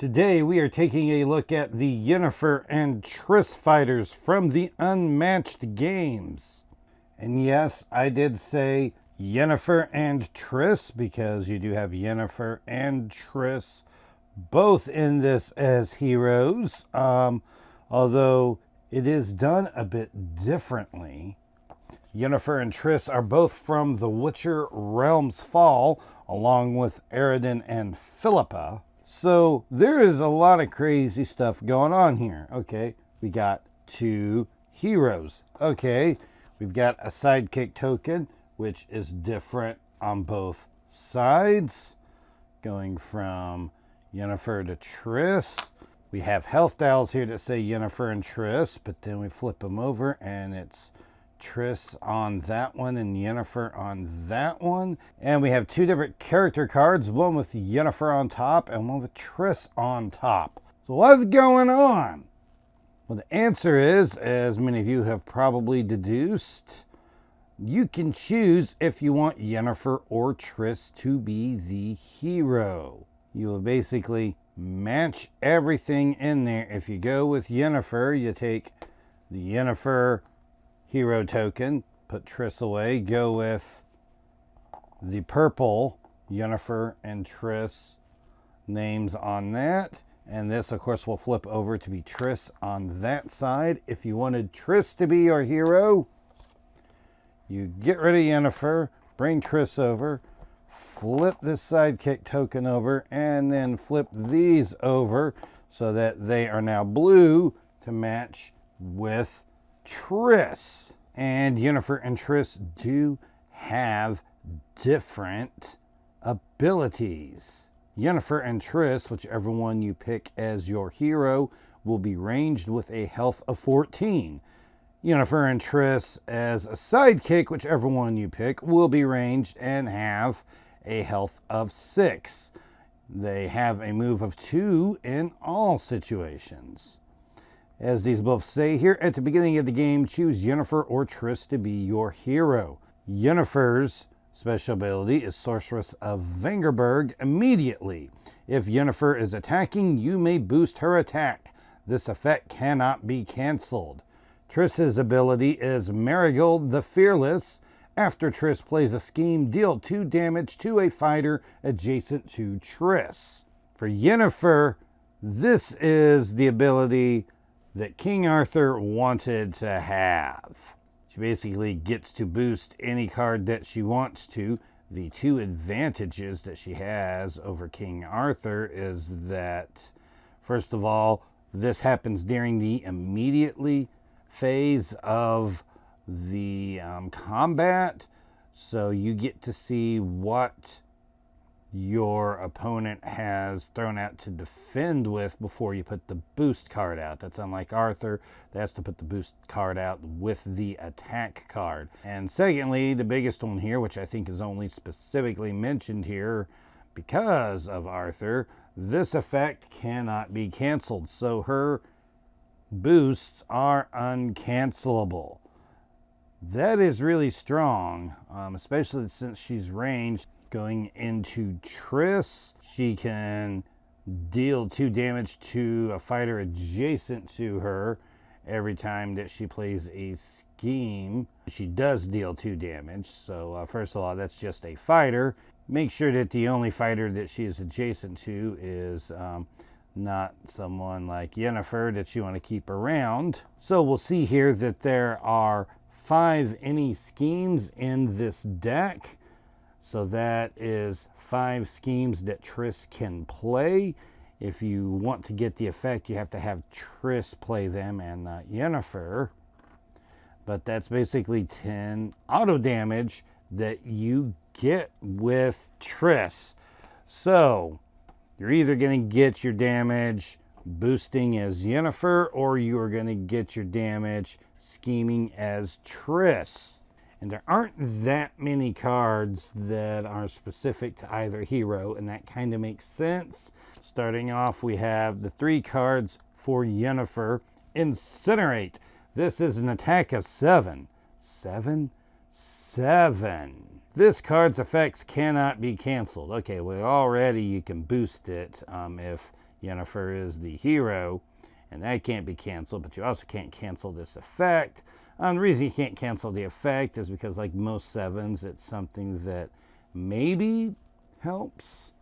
Today we are taking a look at the Yennefer and Triss fighters from the Unmatched games. And yes, I did say Yennefer and Triss because you do have Yennefer and Triss both in this as heroes, although it is done a bit differently. Yennefer and Triss are both from The Witcher Realm's Fall, along with Aradin and Philippa. So there is a lot of crazy stuff going on here. Okay, we got two heroes. Okay, we've got a sidekick token, which is different on both sides, going from Yennefer to Triss. We have health dials here that say Yennefer and Triss, but then we flip them over and it's Triss on that one and Yennefer on that one. And we have two different character cards, one with Yennefer on top and one with Triss on top. So what's going on? Well, the answer is, as many of you have probably deduced, you can choose if you want Yennefer or Triss to be the hero. You will basically match everything in there. If you go with Yennefer, you take the Yennefer hero token, put Triss away, go with the purple Yennefer and Triss names on that. And this, of course, will flip over to be Triss on that side. If you wanted Triss to be your hero, you get rid of Yennefer, bring Triss over, flip this sidekick token over, and then flip these over so that they are now blue to match with Triss. And Yennefer and Triss do have different abilities. Yennefer and Triss, whichever one you pick as your hero, will be ranged with a health of 14. Yennefer and Triss as a sidekick, whichever one you pick, will be ranged and have a health of 6. They have a move of 2 in all situations. As these both say here at the beginning of the game, choose Yennefer or Triss to be your hero. Yennefer's special ability is Sorceress of Vengerberg immediately. If Yennefer is attacking, you may boost her attack. This effect cannot be cancelled. Triss's ability is Marigold the Fearless. After Triss plays a scheme, deal 2 damage to a fighter adjacent to Triss. For Yennefer, this is the ability that King Arthur wanted to have. She basically gets to boost any card that she wants to. The 2 advantages that she has over King Arthur is that, first of all, this happens during the immediately phase of the combat, so you get to see what your opponent has thrown out to defend with before you put the boost card out. That's unlike Arthur, that has to put the boost card out with the attack card. And secondly, the biggest one here, which I think is only specifically mentioned here because of Arthur, this effect cannot be canceled, so her boosts are uncancelable. That is really strong, especially since she's ranged. Going into Triss, she can deal 2 damage to a fighter adjacent to her every time that she plays a scheme. She does deal 2 damage, so first of all, that's just a fighter. Make sure that the only fighter that she is adjacent to is not someone like Yennefer that you want to keep around. So we'll see here that there are 5 any schemes in this deck. So that is 5 schemes that Triss can play. If you want to get the effect, you have to have Triss play them and not Yennefer. But that's basically 10 auto damage that you get with Triss. So you're either going to get your damage boosting as Yennefer, or you are going to get your damage scheming as Triss. And there aren't that many cards that are specific to either hero, and that kind of makes sense. Starting off, we have the 3 cards for Yennefer. Incinerate. This is an attack of 7. 7? 7. This card's effects cannot be canceled. Okay, well, already you can boost it if Yennefer is the hero, and that can't be canceled, but you also can't cancel this effect. The reason you can't cancel the effect is because, like most 7s, it's something that maybe helps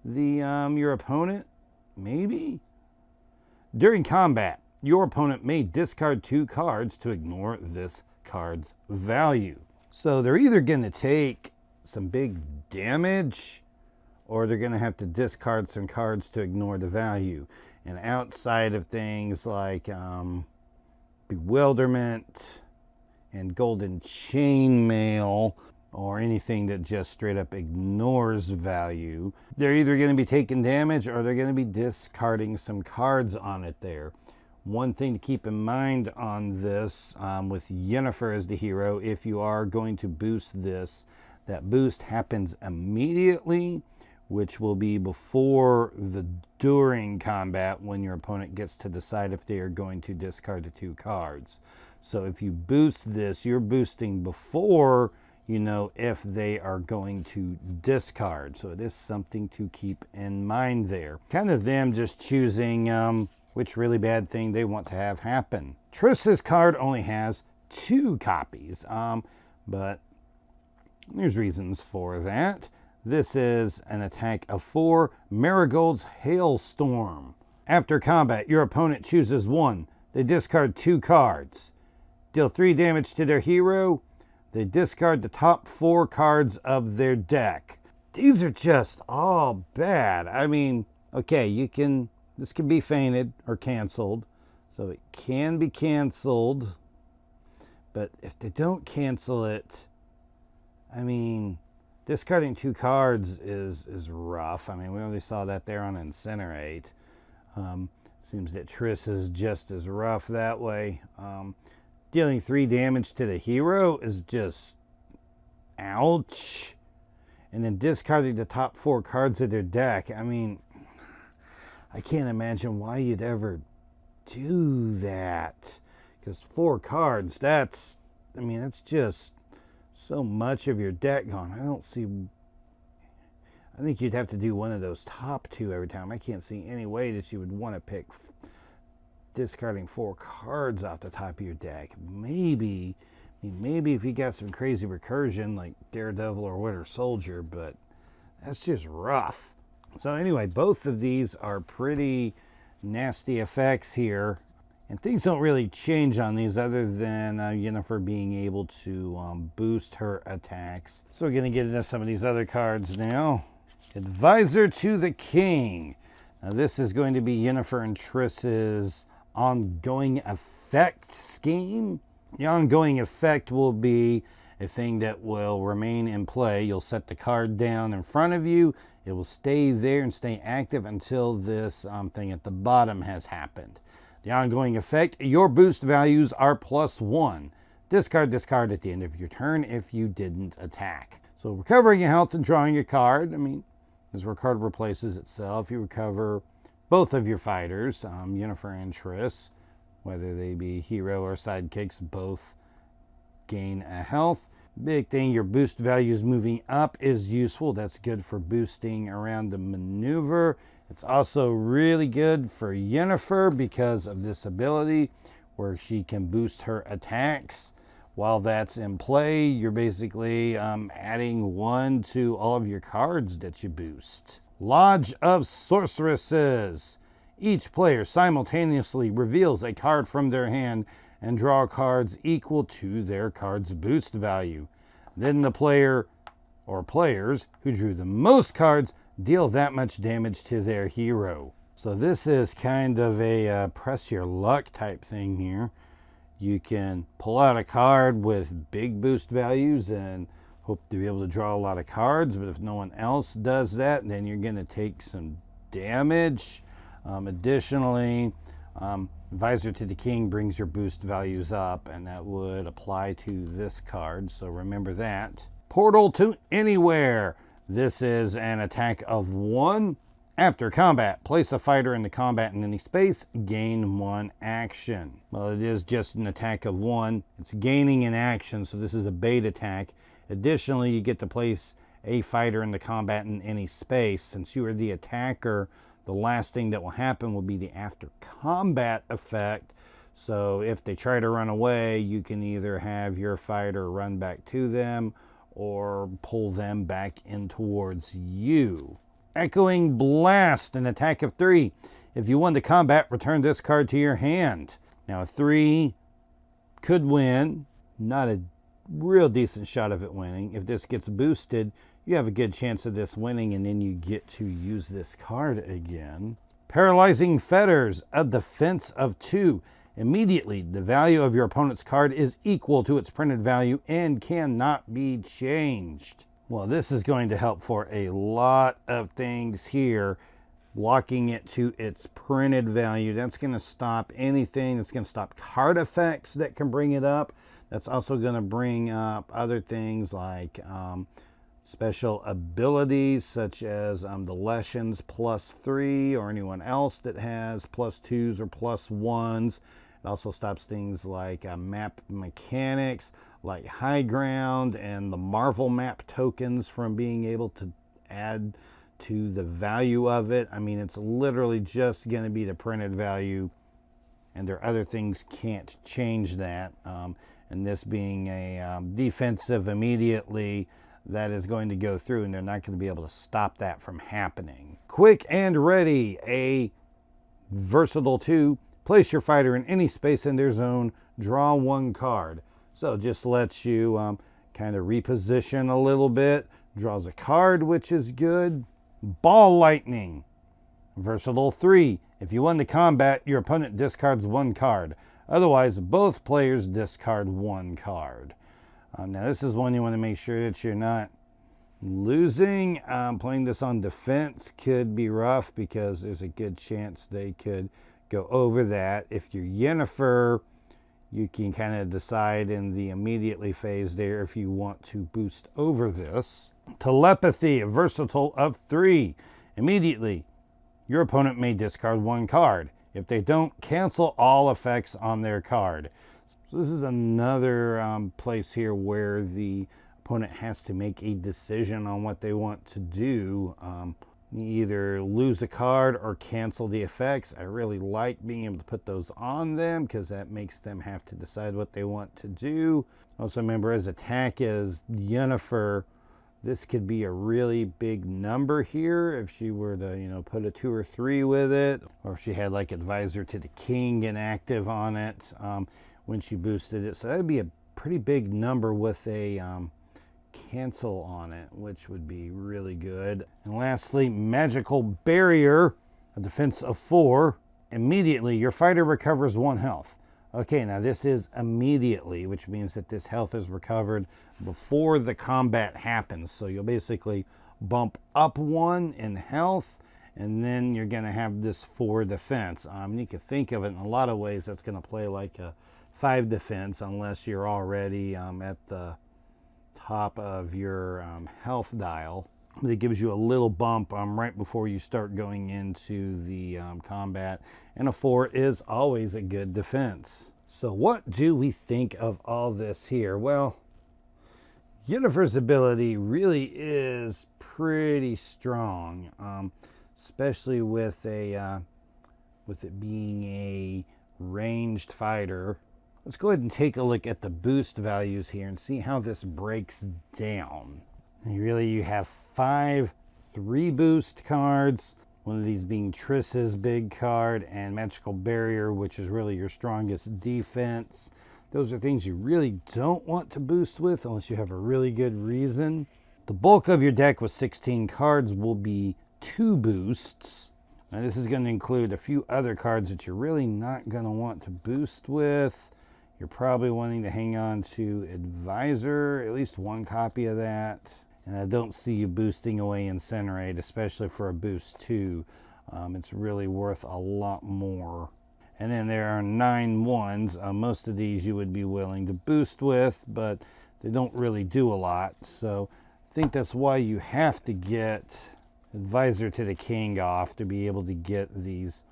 your opponent. Maybe. During combat, your opponent may discard 2 cards to ignore this card's value. So they're either going to take some big damage, or they're going to have to discard some cards to ignore the value. And outside of things like Bewilderment and Golden Chainmail, or anything that just straight up ignores value, they're either going to be taking damage or they're going to be discarding some cards on it there. One thing to keep in mind on this, with Yennefer as the hero, if you are going to boost this, that boost happens immediately, which will be before the during combat when your opponent gets to decide if they are going to discard the 2 cards. So if you boost this, you're boosting before you know if they are going to discard. So it is something to keep in mind there. Kind of them just choosing which really bad thing they want to have happen. Triss's card only has 2 copies, but there's reasons for that. This is an attack of 4, Marigold's Hailstorm. After combat, your opponent chooses 1. They discard 2 cards. Deal 3 damage to their hero. They discard the top 4 cards of their deck. These are just all bad. I mean, okay, this can be fainted or canceled. So it can be canceled. But if they don't cancel it, I mean, discarding 2 cards is rough. I mean, we only saw that there on Incinerate. Seems that Triss is just as rough that way. Dealing 3 damage to the hero is just ouch. And then discarding the top 4 cards of their deck. I mean, I can't imagine why you'd ever do that. Because 4 cards, that's just so much of your deck gone. I think you'd have to do one of those top 2 every time. I can't see any way that you would want to pick discarding 4 cards off the top of your deck. Maybe if you got some crazy recursion like Daredevil or Winter Soldier, but that's just rough. So anyway, both of these are pretty nasty effects here. And things don't really change on these other than Yennefer being able to boost her attacks. So we're going to get into some of these other cards now. Advisor to the King. Now this is going to be Yennefer and Triss's ongoing effect scheme. The ongoing effect will be a thing that will remain in play. You'll set the card down in front of you. It will stay there and stay active until this thing at the bottom has happened. The ongoing effect, your boost values are +1. Discard at the end of your turn if you didn't attack. So recovering your health and drawing a card, this card replaces itself. You recover both of your fighters, Yennefer and Triss, whether they be hero or sidekicks, both gain a health. Big thing, your boost values moving up is useful. That's good for boosting around the maneuver. It's also really good for Yennefer because of this ability where she can boost her attacks. While that's in play, you're basically adding 1 to all of your cards that you boost. Lodge of Sorceresses. Each player simultaneously reveals a card from their hand and draw cards equal to their card's boost value. Then the player or players who drew the most cards deal that much damage to their hero. So this is kind of a press your luck type thing here. You can pull out a card with big boost values and hope to be able to draw a lot of cards, but if no one else does that, then you're going to take some damage. Additionally, Advisor to the King brings your boost values up, and that would apply to this card, so remember that. Portal to Anywhere. This is an attack of 1. After combat, place a fighter into combat in any space, gain 1 action. Well, it is just an attack of 1. It's gaining an action, so this is a bait attack. Additionally, you get to place a fighter into combat in any space. Since you are the attacker, The last thing that will happen will be the after combat effect. So if they try to run away, you can either have your fighter run back to them or pull them back in towards you. Echoing Blast, an attack of 3. If you won the combat, return this card to your hand. Now a 3 could win, not a real decent shot of it winning. If this gets boosted, you have a good chance of this winning, and then you get to use this card again. Paralyzing Fetters, a defense of 2. Immediately, the value of your opponent's card is equal to its printed value and cannot be changed. Well, this is going to help for a lot of things here. Locking it to its printed value, that's going to stop anything. It's going to stop card effects that can bring it up. That's also going to bring up other things like special abilities such as the Lessons +3, or anyone else that has +2s or +1s. It also stops things like map mechanics, like High Ground and the Marvel map tokens from being able to add to the value of it. I mean, it's literally just going to be the printed value, and there are other things can't change that. And this being a defensive immediately, that is going to go through, and they're not going to be able to stop that from happening. Quick and Ready, a versatile 2. Place your fighter in any space in their zone, draw 1 card. So just lets you kind of reposition a little bit. Draws a card, which is good. Ball Lightning, versatile 3. If you win the combat, your opponent discards 1 card. Otherwise, both players discard 1 card. Now, this is one you want to make sure that you're not losing. Playing this on defense could be rough because there's a good chance they could go over that. If you're Yennefer, you can kind of decide in the immediately phase there if you want to boost over this. Telepathy, a versatile of 3. Immediately, your opponent may discard 1 card. If they don't, cancel all effects on their card. So this is another place here where the opponent has to make a decision on what they want to do. Either lose a card or cancel the effects. I really like being able to put those on them because that makes them have to decide what they want to do. Also remember, as attack as Yennefer, this could be a really big number here if she were to, put a 2 or 3 with it, or if she had like Advisor to the King inactive on it when she boosted it. So that would be a pretty big number with a cancel on it, which would be really good. And lastly, Magical Barrier, a defense of 4. Immediately, your fighter recovers 1 health. Okay, now this is immediately, which means that this health is recovered before the combat happens. So you'll basically bump up 1 in health, and then you're going to have this 4 defense. You can think of it in a lot of ways. That's going to play like a 5 defense unless you're already at the top of your health dial. It gives you a little bump right before you start going into the combat, and a 4 is always a good defense. So what do we think of all this here? Well, Yennefer's ability really is pretty strong, especially with it being a ranged fighter. Let's go ahead and take a look at the boost values here and see how this breaks down. You have 5 3-boost cards, one of these being Triss's big card, and Magical Barrier, which is really your strongest defense. Those are things you really don't want to boost with unless you have a really good reason. The bulk of your deck with 16 cards will be 2 boosts. Now this is going to include a few other cards that you're really not going to want to boost with. You're probably wanting to hang on to Advisor, at least 1 copy of that. And I don't see you boosting away Incinerate, especially for a boost 2. It's really worth a lot more. And then there are 9 ones. Most of these you would be willing to boost with, but they don't really do a lot. So I think that's why you have to get Advisor to the King off to be able to get these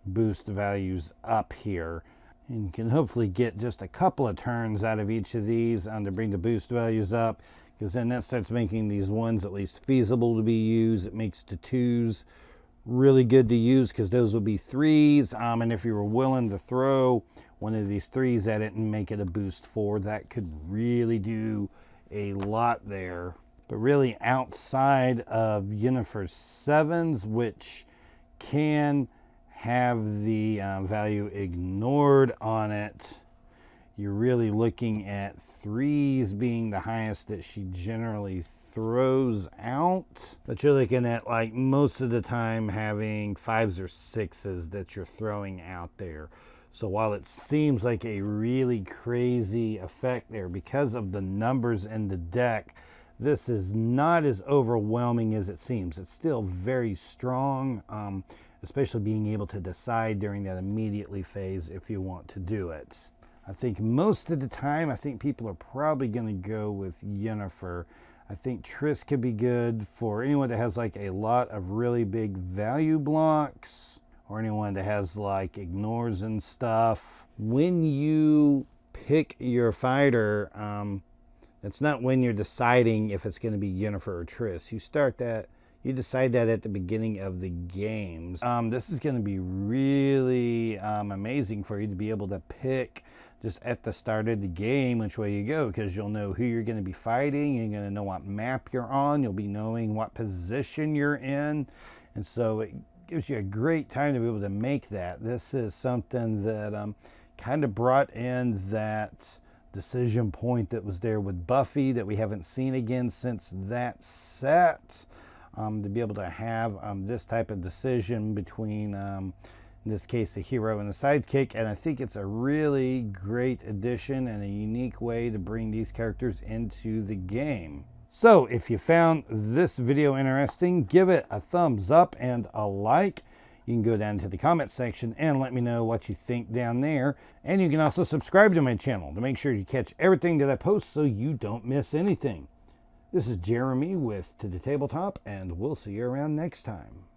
boost values up here. And you can hopefully get just a couple of turns out of each of these to bring the boost values up, because then that starts making these ones at least feasible to be used. It makes the 2s really good to use because those would be 3s. And if you were willing to throw one of these 3s at it and make it a boost 4, that could really do a lot there. But really, outside of Yennefer's 7s, which can have the value ignored on it, you're really looking at 3s being the highest that she generally throws out. But you're looking at, like, most of the time having 5s or 6s that you're throwing out there. So while it seems like a really crazy effect there, because of the numbers in the deck, this is not as overwhelming as it seems. It's still very strong, especially being able to decide during that immediately phase if you want to do it. I think most of the time, I think people are probably going to go with Yennefer. I think Triss could be good for anyone that has like a lot of really big value blocks, or anyone that has like ignores and stuff. When you pick your fighter, that's not when you're deciding if it's going to be Yennefer or Triss. You decide that at the beginning of the games. This is going to be really amazing for you to be able to pick just at the start of the game which way you go, because you'll know who you're going to be fighting. You're going to know what map you're on. You'll be knowing what position you're in. And so it gives you a great time to be able to make that. This is something that kind of brought in that decision point that was there with Buffy that we haven't seen again since that set. To be able to have this type of decision between, in this case, the hero and the sidekick. And I think it's a really great addition and a unique way to bring these characters into the game. So if you found this video interesting, give it a thumbs up and a like. You can go down to the comment section and let me know what you think down there. And you can also subscribe to my channel to make sure you catch everything that I post so you don't miss anything. This is Jeremy with To The Tabletop, and we'll see you around next time.